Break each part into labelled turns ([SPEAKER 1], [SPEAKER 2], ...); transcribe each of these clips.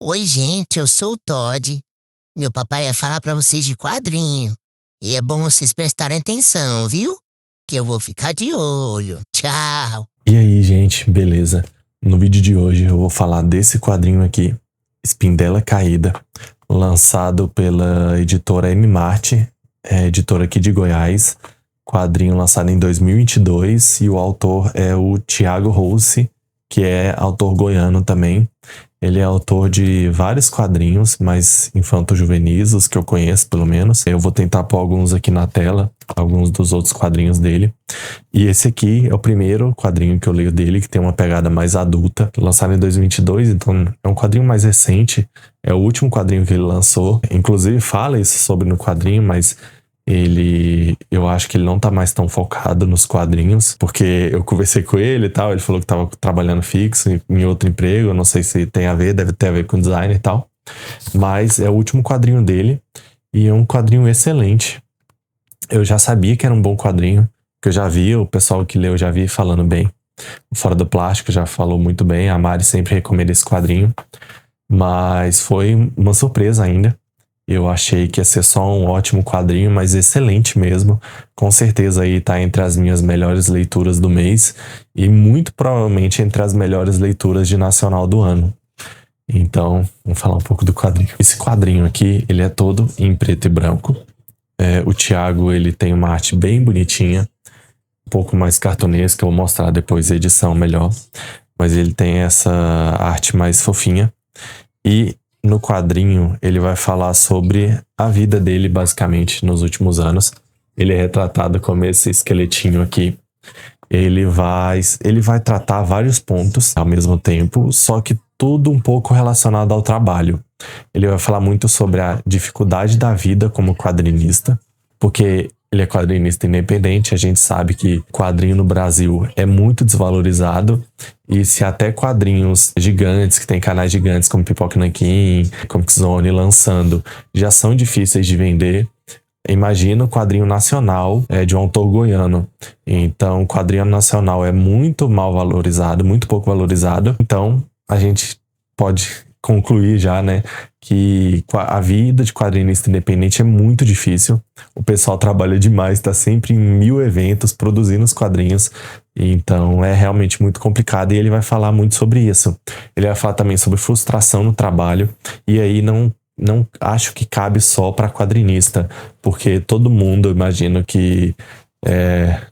[SPEAKER 1] Oi, gente, eu sou o Todd. Meu papai ia falar pra vocês de quadrinho. E é bom vocês prestarem atenção, viu? Que eu vou ficar de olho. Tchau.
[SPEAKER 2] E aí, gente, beleza? No vídeo de hoje eu vou falar desse quadrinho aqui, Spindela Caída, lançado pela editora M-Mart, editora aqui de Goiás. Quadrinho lançado em 2022 e o autor é o Thiago Rossi, que é autor goiano também. Ele é autor de vários quadrinhos, mais infanto-juvenis, os que eu conheço, pelo menos. Eu vou tentar pôr alguns aqui na tela, alguns dos outros quadrinhos dele. E esse aqui é o primeiro quadrinho que eu leio dele, que tem uma pegada mais adulta, lançado em 2022, então é um quadrinho mais recente. É o último quadrinho que ele lançou. Inclusive fala isso sobre no quadrinho, mas eu acho que ele não tá mais tão focado nos quadrinhos, porque eu conversei com ele e tal, ele falou que tava trabalhando fixo em outro emprego, eu não sei se tem a ver, deve ter a ver com design e tal, mas é o último quadrinho dele e é um quadrinho excelente. Eu já sabia que era um bom quadrinho, que eu já vi, o pessoal que leu já vi falando bem. O Fora do Plástico já falou muito bem, a Mari sempre recomenda esse quadrinho, mas foi uma surpresa ainda. Eu achei que ia ser só um ótimo quadrinho, mas excelente mesmo. Com certeza aí tá entre as minhas melhores leituras do mês e muito provavelmente entre as melhores leituras de nacional do ano. Então, vamos falar um pouco do quadrinho. Esse quadrinho aqui, ele é todo em preto e branco. O Thiago, ele tem uma arte bem bonitinha, um pouco mais cartunesca, eu vou mostrar depois a edição melhor. Mas ele tem essa arte mais fofinha. E no quadrinho, ele vai falar sobre a vida dele, basicamente, nos últimos anos. Ele é retratado como esse esqueletinho aqui. Ele vai tratar vários pontos ao mesmo tempo, só que tudo um pouco relacionado ao trabalho. Ele vai falar muito sobre a dificuldade da vida como quadrinista, porque ele é quadrinista independente, a gente sabe que quadrinho no Brasil é muito desvalorizado, e se até quadrinhos gigantes, que tem canais gigantes como Pipoca Nanquim, Comic Zone lançando, já são difíceis de vender, imagina o quadrinho nacional de um autor goiano. Então, o quadrinho nacional é muito mal valorizado, muito pouco valorizado. Então, a gente pode concluir já, né, que a vida de quadrinista independente é muito difícil. O pessoal trabalha demais, tá sempre em 1000 eventos produzindo os quadrinhos. Então é realmente muito complicado e ele vai falar muito sobre isso. Ele vai falar também sobre frustração no trabalho. E aí não acho que cabe só para quadrinista, porque todo mundo, imagino que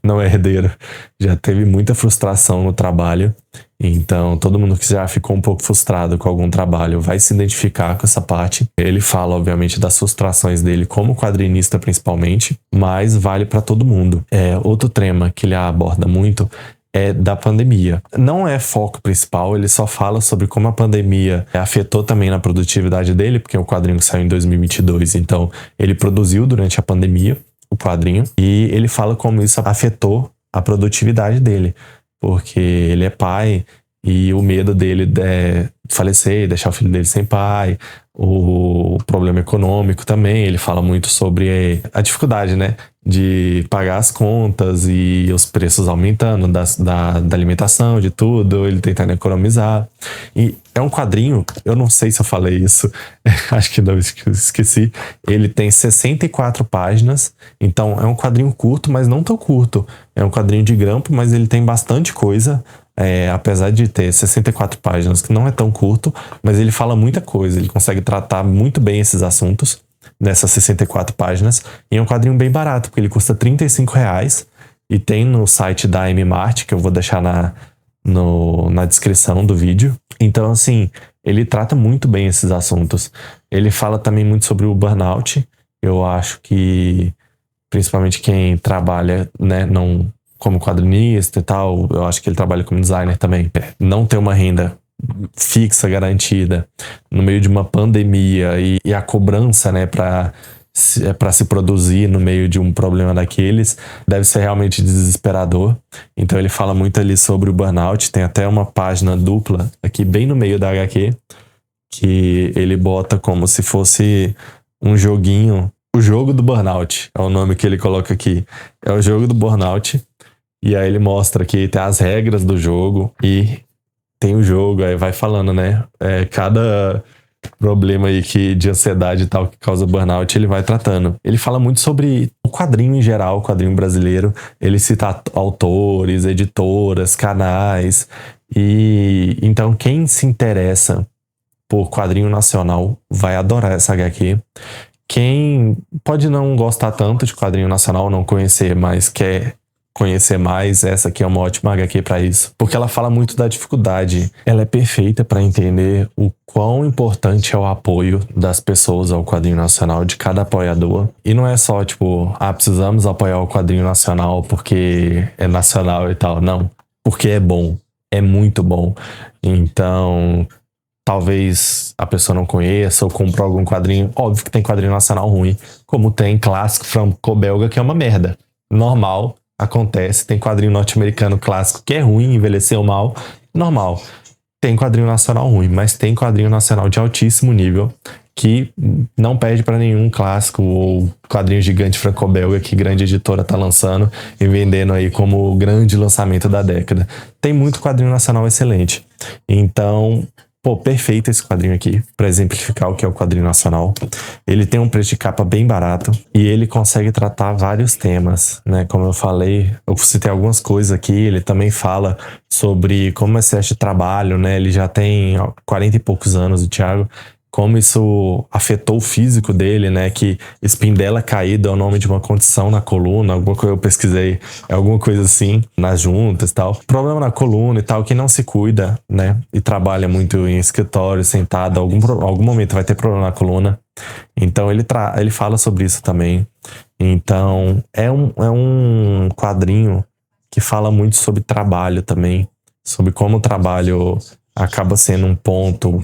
[SPEAKER 2] não é herdeiro, já teve muita frustração no trabalho. Então, todo mundo que já ficou um pouco frustrado com algum trabalho vai se identificar com essa parte. Ele fala, obviamente, das frustrações dele como quadrinista, principalmente, mas vale para todo mundo. Outro tema que ele aborda muito é da pandemia. Não é foco principal, ele só fala sobre como a pandemia afetou também na produtividade dele, porque o quadrinho saiu em 2022, então ele produziu durante a pandemia o quadrinho, e ele fala como isso afetou a produtividade dele, porque ele é pai e o medo dele é falecer, deixar o filho dele sem pai, o problema econômico também. Ele fala muito sobre a dificuldade, né, de pagar as contas e os preços aumentando da alimentação, de tudo, ele tentando economizar. E é um quadrinho, eu não sei se eu falei isso, acho que não, esqueci. Ele tem 64 páginas, então é um quadrinho curto, mas não tão curto. É um quadrinho de grampo, mas ele tem bastante coisa. Apesar de ter 64 páginas, que não é tão curto, mas ele fala muita coisa, ele consegue tratar muito bem esses assuntos nessas 64 páginas, e é um quadrinho bem barato, porque ele custa R$35, e tem no site da M-Mart, que eu vou deixar na descrição do vídeo. Então, assim, ele trata muito bem esses assuntos. Ele fala também muito sobre o burnout. Eu acho que, principalmente quem trabalha, né, como quadrinista e tal, eu acho que ele trabalha como designer também. Não ter uma renda fixa, garantida, no meio de uma pandemia e a cobrança, né, para se produzir no meio de um problema daqueles, deve ser realmente desesperador. Então ele fala muito ali sobre o burnout. Tem até uma página dupla aqui bem no meio da HQ, que ele bota como se fosse um joguinho. O jogo do burnout é o nome que ele coloca aqui. É o jogo do burnout. E aí ele mostra que tem as regras do jogo e tem o jogo, aí vai falando, né? problema aí de ansiedade e tal que causa burnout, ele vai tratando. Ele fala muito sobre o quadrinho em geral, o quadrinho brasileiro. Ele cita autores, editoras, canais. E então quem se interessa por quadrinho nacional vai adorar essa HQ. Quem pode não gostar tanto de quadrinho nacional, não conhecer, mas quer conhecer mais, essa aqui é uma ótima HQ para isso, porque ela fala muito da dificuldade. Ela é perfeita para entender o quão importante é o apoio das pessoas ao quadrinho nacional, de cada apoiador. E não é só tipo, precisamos apoiar o quadrinho nacional porque é nacional e tal. Não, porque é bom, é muito bom. Então, talvez a pessoa não conheça ou comprou algum quadrinho. Óbvio que tem quadrinho nacional ruim, como tem clássico franco-belga que é uma merda. Normal, acontece. Tem quadrinho norte-americano clássico que é ruim, envelheceu mal. Normal. Tem quadrinho nacional ruim, mas tem quadrinho nacional de altíssimo nível que não perde para nenhum clássico ou quadrinho gigante franco-belga que grande editora tá lançando e vendendo aí como o grande lançamento da década. Tem muito quadrinho nacional excelente. Então, perfeito esse quadrinho aqui, para exemplificar o que é o quadrinho nacional. Ele tem um preço de capa bem barato e ele consegue tratar vários temas, né? Como eu falei, eu citei algumas coisas aqui, ele também fala sobre como é excesso de trabalho, né? Ele já tem 40 e poucos anos, o Thiago, como isso afetou o físico dele, né? Que espindela caída é o nome de uma condição na coluna, alguma coisa eu pesquisei, é alguma coisa assim, nas juntas e tal. Problema na coluna e tal, quem não se cuida, né? E trabalha muito em escritório, sentado, algum momento vai ter problema na coluna. Então ele fala sobre isso também. Então é um quadrinho que fala muito sobre trabalho também, sobre como o trabalho acaba sendo um ponto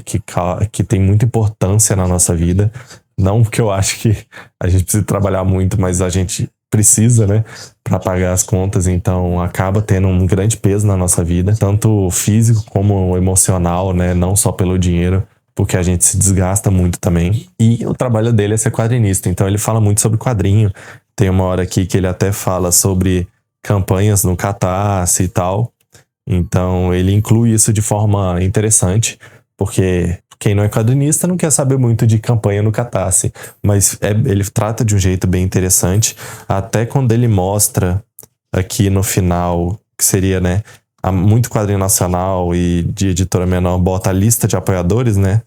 [SPEAKER 2] que tem muita importância na nossa vida. Não porque eu acho que a gente precisa trabalhar muito, mas a gente precisa, né, para pagar as contas. Então acaba tendo um grande peso na nossa vida, tanto físico como emocional, né, não só pelo dinheiro, porque a gente se desgasta muito também. E o trabalho dele é ser quadrinista, então ele fala muito sobre quadrinho. Tem uma hora aqui que ele até fala sobre campanhas no Catarse e tal. Então ele inclui isso de forma interessante, porque quem não é quadrinista não quer saber muito de campanha no Catarse, mas ele trata de um jeito bem interessante, até quando ele mostra aqui no final, que seria, né, muito quadrinho nacional e de editora menor, bota a lista de apoiadores, né,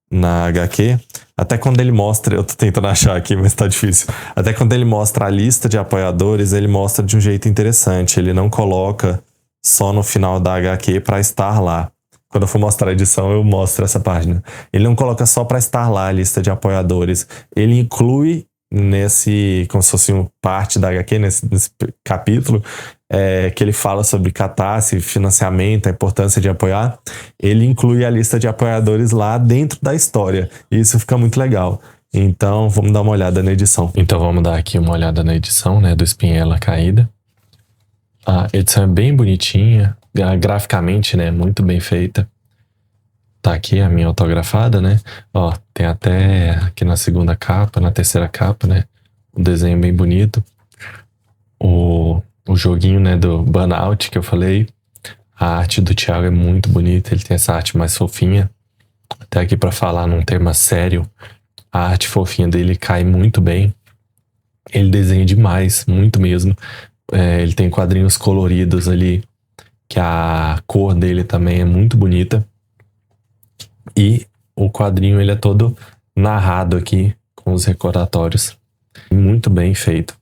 [SPEAKER 2] na HQ, até quando ele mostra, eu tô tentando achar aqui, mas tá difícil, até quando ele mostra a lista de apoiadores, ele mostra de um jeito interessante, ele não coloca só no final da HQ para estar lá. Quando eu for mostrar a edição, eu mostro essa página. Ele não coloca só para estar lá a lista de apoiadores. Ele inclui nesse, como se fosse uma parte da HQ, nesse capítulo, que ele fala sobre catarse, financiamento, a importância de apoiar. Ele inclui a lista de apoiadores lá dentro da história. E isso fica muito legal. Então, vamos dar uma olhada na edição. Então, vamos dar aqui uma olhada na edição, né, do Espinhela Caída. A edição é bem bonitinha, graficamente, né, muito bem feita. Tá aqui a minha autografada, né? Ó, tem até aqui na segunda capa, na terceira capa, né? Um desenho bem bonito. O joguinho, né, do Burnout que eu falei. A arte do Thiago é muito bonita, ele tem essa arte mais fofinha. Até aqui pra falar num tema sério, a arte fofinha dele cai muito bem. Ele desenha demais, muito mesmo. Ele tem quadrinhos coloridos ali, que a cor dele também é muito bonita. E o quadrinho ele é todo narrado aqui, com os recordatórios. Muito bem feito.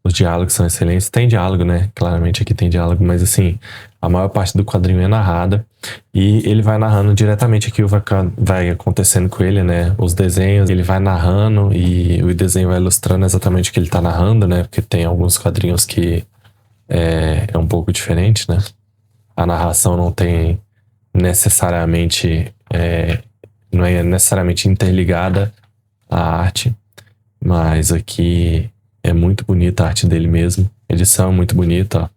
[SPEAKER 2] Os diálogos são excelentes. Tem diálogo, né? Claramente aqui tem diálogo, mas assim, a maior parte do quadrinho é narrada. E ele vai narrando diretamente aqui o que vai acontecendo com ele, né? Os desenhos, ele vai narrando e o desenho vai ilustrando exatamente o que ele tá narrando, né? Porque tem alguns quadrinhos que é um pouco diferente, né? A narração não tem necessariamente... não é necessariamente interligada à arte, mas aqui é muito bonita a arte dele mesmo. A edição é muito bonita, ó.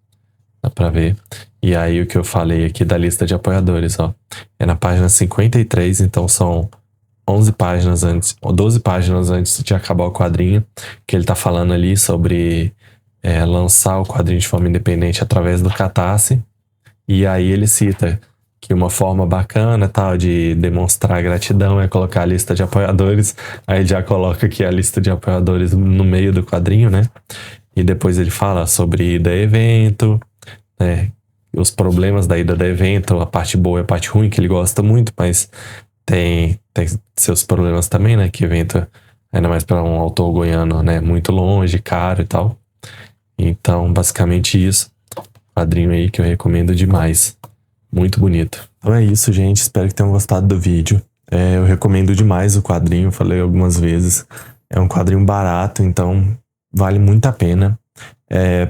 [SPEAKER 2] Dá pra ver. E aí o que eu falei aqui da lista de apoiadores, ó. É na página 53, então são 11 páginas antes, ou 12 páginas antes de acabar o quadrinho, que ele tá falando ali sobre lançar o quadrinho de forma independente através do Catarse. E aí ele cita que uma forma bacana, tal, de demonstrar gratidão é colocar a lista de apoiadores. Aí já coloca aqui a lista de apoiadores no meio do quadrinho, né? E depois ele fala sobre ida a evento, né? Os problemas da ida do evento, a parte boa e a parte ruim, que ele gosta muito, mas tem seus problemas também, né? Que evento, ainda mais para um autor goiano, né? Muito longe, caro e tal. Então, basicamente isso. Quadrinho aí que eu recomendo demais. Muito bonito. Então é isso, gente. Espero que tenham gostado do vídeo. Eu recomendo demais o quadrinho, falei algumas vezes. É um quadrinho barato, então vale muito a pena.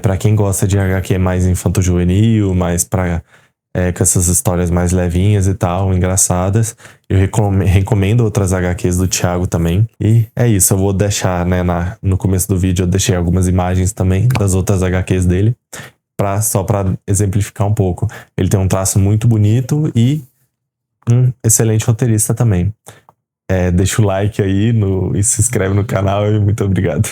[SPEAKER 2] Pra quem gosta de HQ mais infanto-juvenil, mais com essas histórias mais levinhas e tal, engraçadas, eu recomendo outras HQs do Thiago também. E é isso, eu vou deixar, né, no começo do vídeo eu deixei algumas imagens também das outras HQs dele, só pra exemplificar um pouco. Ele tem um traço muito bonito e um excelente roteirista também. Deixa o like aí e se inscreve no canal e muito obrigado.